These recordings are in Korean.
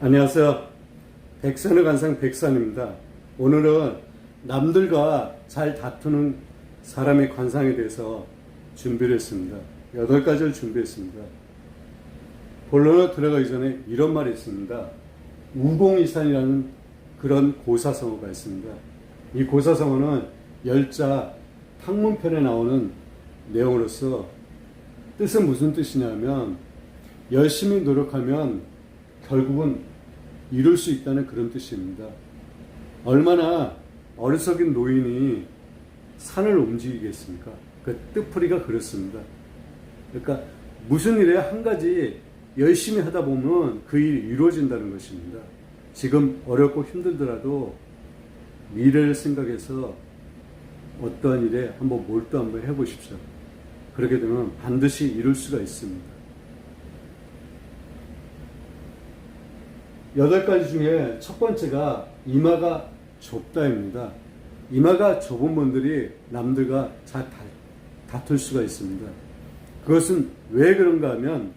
안녕하세요. 백선의 관상 백선입니다. 오늘은 남들과 잘 다투는 사람의 관상에 대해서 준비를 했습니다. 8가지를 준비했습니다. 본론으로 들어가기 전에 이런 말이 있습니다. 우공이산이라는 그런 고사성어가 있습니다. 이 고사성어는 열자 탕문편에 나오는 내용으로서 뜻은 무슨 뜻이냐면 열심히 노력하면 결국은 이룰 수 있다는 그런 뜻입니다. 얼마나 어리석은 노인이 산을 움직이겠습니까? 그 뜻풀이가 그렇습니다. 그러니까 무슨 일에 한 가지 열심히 하다 보면 그 일이 이루어진다는 것입니다. 지금 어렵고 힘들더라도 미래를 생각해서 어떠한 일에 한번 몰두 한번 해보십시오. 그렇게 되면 반드시 이룰 수가 있습니다. 8가지 중에 첫 번째가 이마가 좁다입니다. 이마가 좁은 분들이 남들과 잘 다툴 수가 있습니다. 그것은 왜 그런가 하면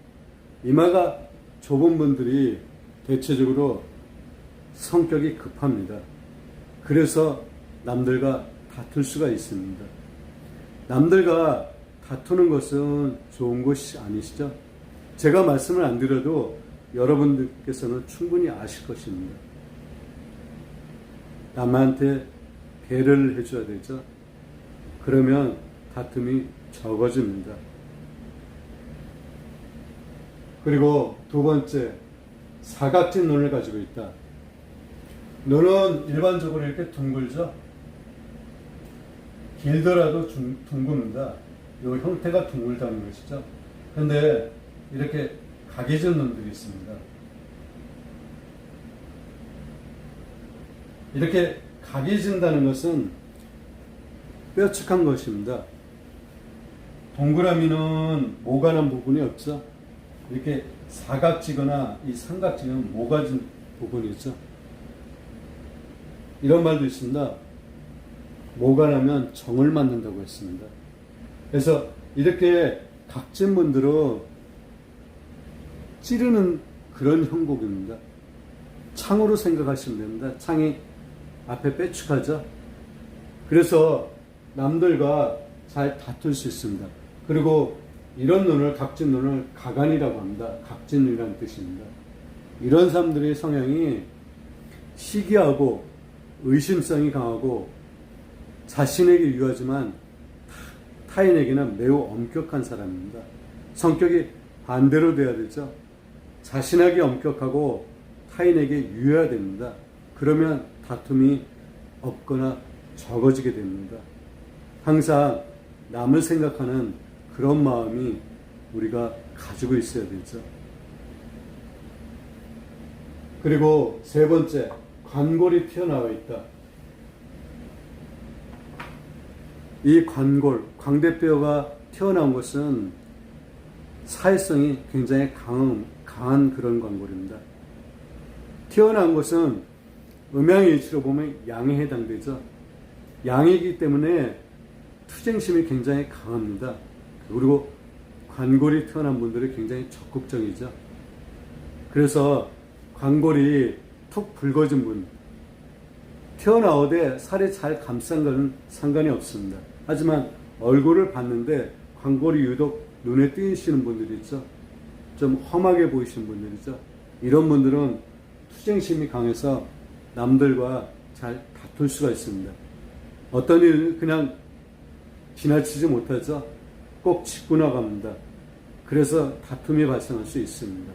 이마가 좁은 분들이 대체적으로 성격이 급합니다. 그래서 남들과 다툴 수가 있습니다. 남들과 다투는 것은 좋은 것이 아니시죠? 제가 말씀을 안 드려도 여러분들께서는 충분히 아실 것입니다. 남한테 배려를 해줘야 되죠. 그러면 다툼이 적어집니다. 그리고 두 번째, 사각진 눈을 가지고 있다. 눈은 일반적으로 이렇게 둥글죠. 길더라도 둥급니다. 이 형태가 둥글다는 것이죠. 그런데 이렇게 각이진 눈들이 있습니다. 이렇게 각이진다는 것은 뾰족한 것입니다. 동그라미는 모가는 부분이 없죠. 이렇게 사각지거나 이 삼각지는 모가진 부분이 있죠. 이런 말도 있습니다. 모가 나면 정을 맞는다고 했습니다. 그래서 이렇게 각진 분들은 찌르는 그런 형국입니다. 창으로 생각하시면 됩니다. 창이 앞에 빼축하죠. 그래서 남들과 잘 다툴 수 있습니다. 그리고 이런 눈을, 각진 눈을 가관이라고 합니다. 각진이라는 뜻입니다. 이런 사람들의 성향이 시기하고 의심성이 강하고 자신에게 유하지만 타인에게는 매우 엄격한 사람입니다. 성격이 반대로 돼야 되죠. 자신에게 엄격하고 타인에게 유해야 됩니다. 그러면 다툼이 없거나 적어지게 됩니다. 항상 남을 생각하는 그런 마음이 우리가 가지고 있어야 되죠. 그리고 세 번째, 관골이 튀어나와 있다. 이 관골, 광대뼈가 튀어나온 것은 사회성이 굉장히 강한 그런 관골입니다. 튀어나온 것은 음양의 이치로 보면 양에 해당되죠. 양이기 때문에 투쟁심이 굉장히 강합니다. 그리고 관골이 튀어나온 분들이 굉장히 적극적이죠. 그래서 관골이 툭 붉어진 분, 튀어나오되 살이 잘 감싼 것은 상관이 없습니다. 하지만 얼굴을 봤는데 관골이 유독 눈에 띄시는 분들이 있죠. 좀 험하게 보이시는 분들이죠. 이런 분들은 투쟁심이 강해서 남들과 잘 다툴 수가 있습니다. 어떤 일 그냥 지나치지 못하죠. 꼭 짚고 나갑니다. 그래서 다툼이 발생할 수 있습니다.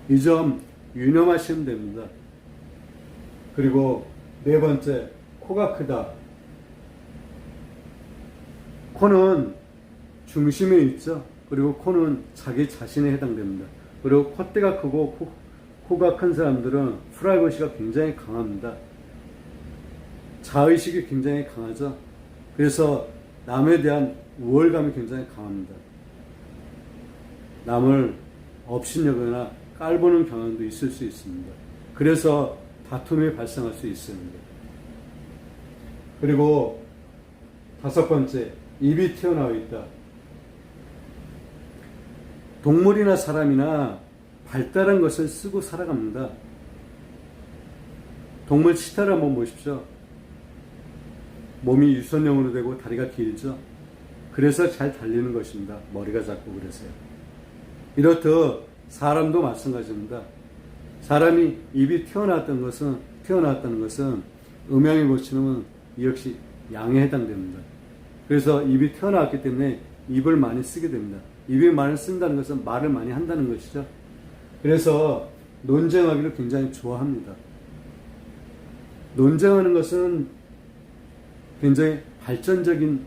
이 점 유념하시면 됩니다. 그리고 네 번째, 코가 크다. 코는 중심에 있죠. 그리고 코는 자기 자신에 해당됩니다. 그리고 콧대가 크고 코가 큰 사람들은 프라이버시가 굉장히 강합니다. 자의식이 굉장히 강하죠. 그래서 남에 대한 우월감이 굉장히 강합니다. 남을 업신여거나 깔보는 경향도 있을 수 있습니다. 그래서 다툼이 발생할 수 있습니다. 그리고 다섯 번째, 입이 튀어나와 있다. 동물이나 사람이나 발달한 것을 쓰고 살아갑니다. 동물 치타를 한번 보십시오. 몸이 유선형으로 되고 다리가 길죠. 그래서 잘 달리는 것입니다. 머리가 작고 그래서요. 이렇듯 사람도 마찬가지입니다. 사람이 입이 튀어나왔다는 것은 음양의 고치는 이 역시 양에 해당됩니다. 그래서 입이 튀어나왔기 때문에 입을 많이 쓰게 됩니다. 입이 많이 쓴다는 것은 말을 많이 한다는 것이죠. 그래서 논쟁하기를 굉장히 좋아합니다. 논쟁하는 것은 굉장히 발전적인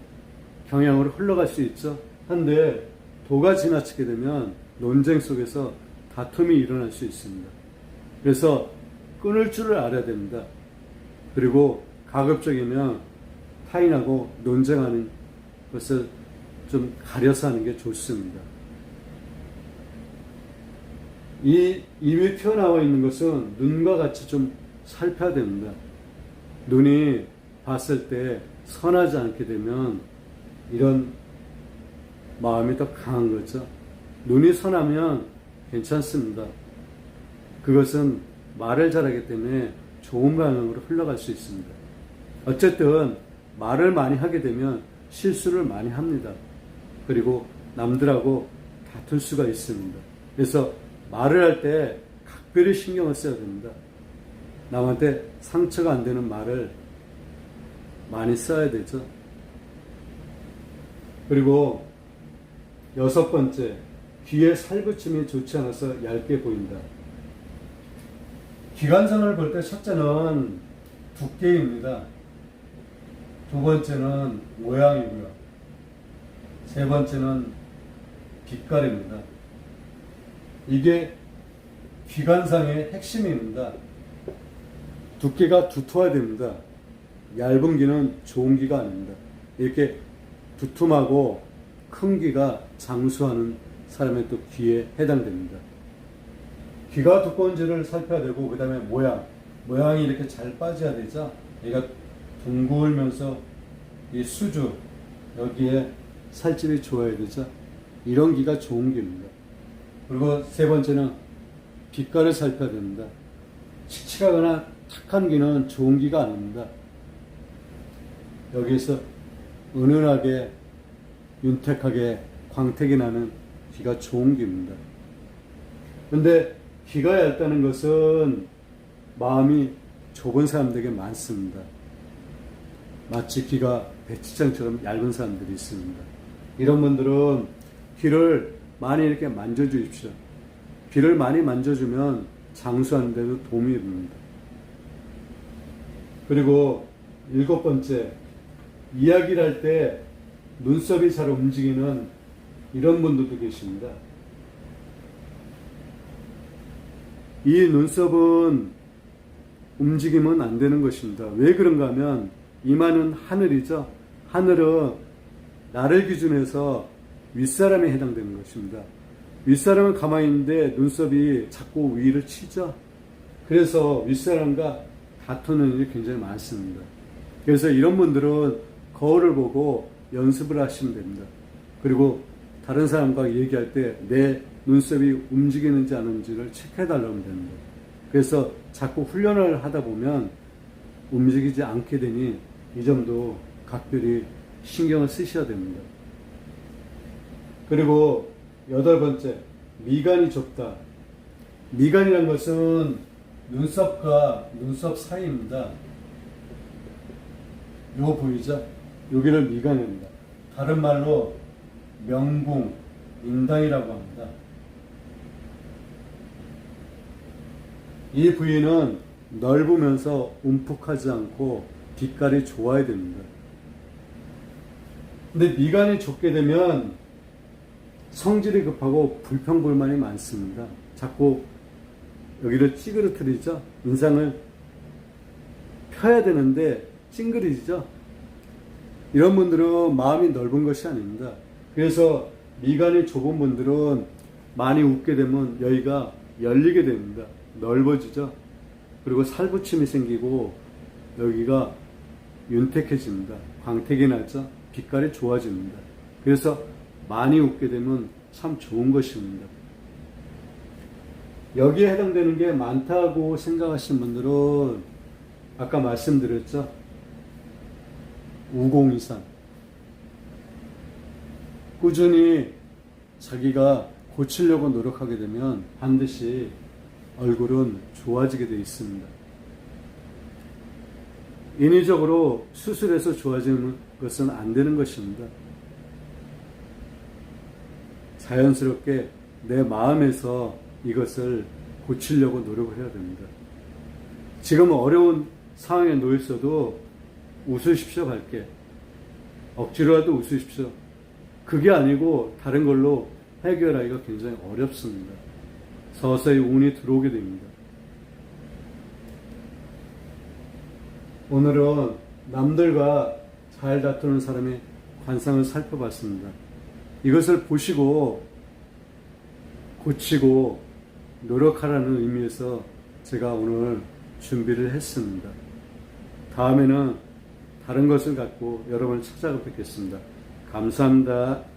경향으로 흘러갈 수 있죠. 한데 도가 지나치게 되면 논쟁 속에서 다툼이 일어날 수 있습니다. 그래서 끊을 줄을 알아야 됩니다. 그리고 가급적이면 타인하고 논쟁하는 것을 좀 가려서 하는 게 좋습니다. 이 입이 튀어나와 있는 것은 눈과 같이 좀 살펴야 됩니다. 눈이 봤을 때 선하지 않게 되면 이런 마음이 더 강한 거죠. 눈이 선하면 괜찮습니다. 그것은 말을 잘하기 때문에 좋은 방향으로 흘러갈 수 있습니다. 어쨌든 말을 많이 하게 되면 실수를 많이 합니다. 그리고 남들하고 다툴 수가 있습니다. 그래서 말을 할 때 각별히 신경을 써야 됩니다. 남한테 상처가 안 되는 말을 많이 써야 되죠. 그리고 6번째, 귀에 살붙임이 좋지 않아서 얇게 보인다. 기관선을 볼 때 첫째는 두께입니다. 두 번째는 모양이고요. 세 번째는 빛깔입니다. 이게 귀관상의 핵심입니다. 두께가 두터워야 됩니다. 얇은 귀는 좋은 귀가 아닙니다. 이렇게 두툼하고 큰 귀가 장수하는 사람의 또 귀에 해당됩니다. 귀가 두꺼운지를 살펴야 되고, 그 다음에 모양이 이렇게 잘 빠져야 되죠. 얘가 둥글면서 이 수주 여기에 살집이 좋아야 되죠. 이런 귀가 좋은 귀입니다. 그리고 세 번째는 빛깔을 살펴야 됩니다. 칙칙하거나 탁한 귀는 좋은 귀가 아닙니다. 여기에서 은은하게 윤택하게 광택이 나는 귀가 좋은 귀입니다. 그런데 귀가 얇다는 것은 마음이 좁은 사람들에게 많습니다. 마치 귀가 배치장처럼 얇은 사람들이 있습니다. 이런 분들은 귀를 많이 이렇게 만져주십시오. 귀를 많이 만져주면 장수하는 데도 도움이 됩니다. 그리고 7번째, 이야기를 할 때 눈썹이 잘 움직이는 이런 분들도 계십니다. 이 눈썹은 움직이면 안 되는 것입니다. 왜 그런가 하면 이마는 하늘이죠. 하늘은 나를 기준해서 윗사람에 해당되는 것입니다. 윗사람은 가만히 있는데 눈썹이 자꾸 위를 치죠. 그래서 윗사람과 다투는 일이 굉장히 많습니다. 그래서 이런 분들은 거울을 보고 연습을 하시면 됩니다. 그리고 다른 사람과 얘기할 때 내 눈썹이 움직이는지 안 움직이는지를 체크해달라고 하면 됩니다. 그래서 자꾸 훈련을 하다 보면 움직이지 않게 되니 이 점도 각별히 신경을 쓰셔야 됩니다. 그리고 8번째, 미간이 좁다. 미간이란 것은 눈썹과 눈썹 사이입니다. 요거 보이죠? 여기를 미간입니다. 다른 말로 명궁, 인당이라고 합니다. 이 부위는 넓으면서 움푹하지 않고 빛깔이 좋아야 됩니다. 근데 미간이 좁게 되면 성질이 급하고 불평불만이 많습니다. 자꾸 여기를 찌그러뜨리죠. 인상을 펴야 되는데 찡그리죠. 이런 분들은 마음이 넓은 것이 아닙니다. 그래서 미간이 좁은 분들은 많이 웃게 되면 여기가 열리게 됩니다. 넓어지죠. 그리고 살붙임이 생기고 여기가 윤택해집니다. 광택이 나죠. 빛깔이 좋아집니다. 그래서 많이 웃게 되면 참 좋은 것입니다. 여기에 해당되는 게 많다고 생각하시는 분들은 아까 말씀드렸죠? 우공이산. 꾸준히 자기가 고치려고 노력하게 되면 반드시 얼굴은 좋아지게 되어 있습니다. 인위적으로 수술해서 좋아지는 것은 안 되는 것입니다. 자연스럽게 내 마음에서 이것을 고치려고 노력을 해야 됩니다. 지금 어려운 상황에 놓여 있어도 웃으십시오, 밝게. 억지로라도 웃으십시오. 그게 아니고 다른 걸로 해결하기가 굉장히 어렵습니다. 서서히 운이 들어오게 됩니다. 오늘은 남들과 잘 다투는 사람의 관상을 살펴봤습니다. 이것을 보시고 고치고 노력하라는 의미에서 제가 오늘 준비를 했습니다. 다음에는 다른 것을 갖고 여러분을 찾아뵙겠습니다. 감사합니다.